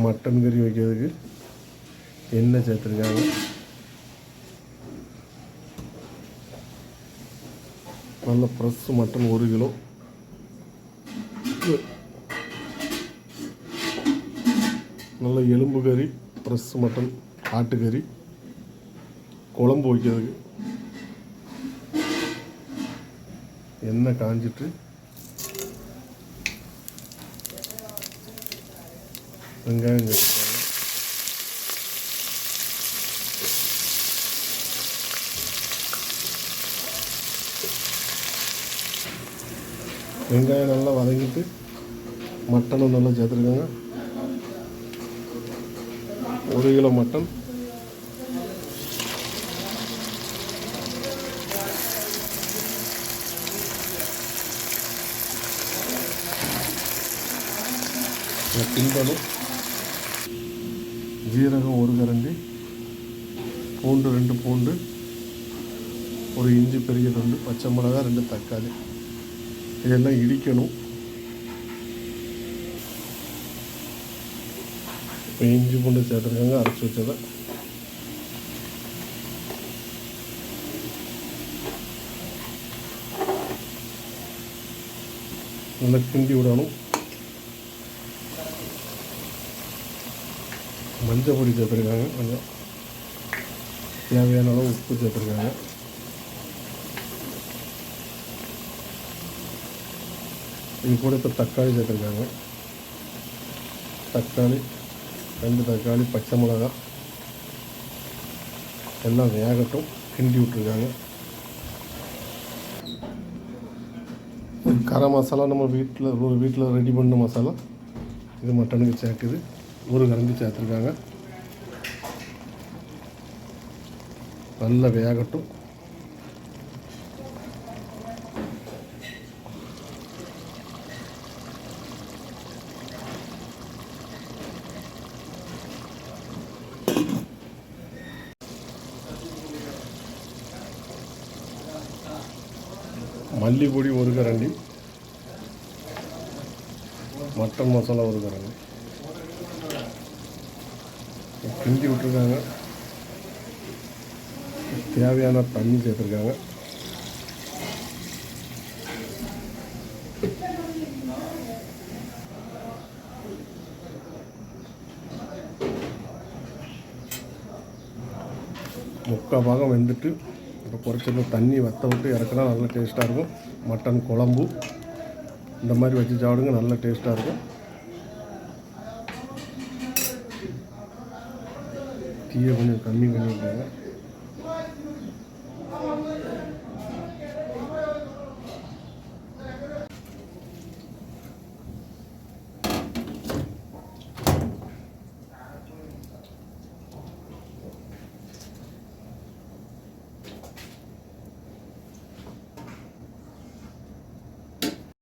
Mutton கறி வைக்கிறதுக்கு எண்ணெய் சேர்த்துருக்காங்க. நல்ல ஃப்ரெஷ் மட்டன் 1 கிலோ. நல்ல எலும்பு கறி, ஃப்ரெஷ் மட்டன், ஆட்டுக்கறி குழம்பு வைக்கிறதுக்கு எண்ணெய் காஞ்சிட்டு வெங்காயம் சேர்த்துருக்காங்க. வெங்காயம் நல்லா வதங்கிட்டு மட்டனும் நல்லா சேர்த்துருக்காங்க. 1 கிலோ மட்டன். கிண்டலும் ஜீரகம் 1 கரண்டி, பூண்டு 2 பூண்டு, 1 இஞ்சி பெரிய துண்டு, பச்சை மிளகாய் 2 தக்காளி, இதெல்லாம் இடிக்கணும். இப்போ இஞ்சி பூண்டு சேர்த்துருக்காங்க, அரைச்சி வச்சதை. நல்லா கிண்டி விடணும். மஞ்சள் பொடி சேர்த்துருக்காங்க, கொஞ்சம் தேவையான அளவு உப்பு சேர்த்துருக்காங்க. இது கூட இப்போ தக்காளி சேர்த்துருக்காங்க. தக்காளி 2 தக்காளி, பச்சை மிளகாய் எல்லாம் வேகட்டும். கிண்டி விட்டுருக்காங்க. கரம் மசாலா நம்ம வீட்டில் ரெடி பண்ண மசாலா இது மட்டனுக்கு சேர்க்குது. 1 கரண்டி சேர்த்துருக்காங்க. நல்லா வேகட்டும். மல்லிப்பொடி 1 கரண்டி, மட்டன் மசாலா 1 கரண்டி கிண்டி விட்டுருக்காங்க. தேவையான தண்ணி சேர்த்துருக்காங்க. முக்கால் பாகம் வெந்துட்டு இப்போ குறைச்சது தண்ணி வற்ற விட்டு இறக்குனா நல்லா டேஸ்ட்டாக இருக்கும். மட்டன் குழம்பு இந்த மாதிரி வச்சு சாப்பிடுங்க, நல்லா டேஸ்ட்டாக இருக்கும். தீயை கொஞ்சம் கம்மி பண்ணியிருக்காங்க.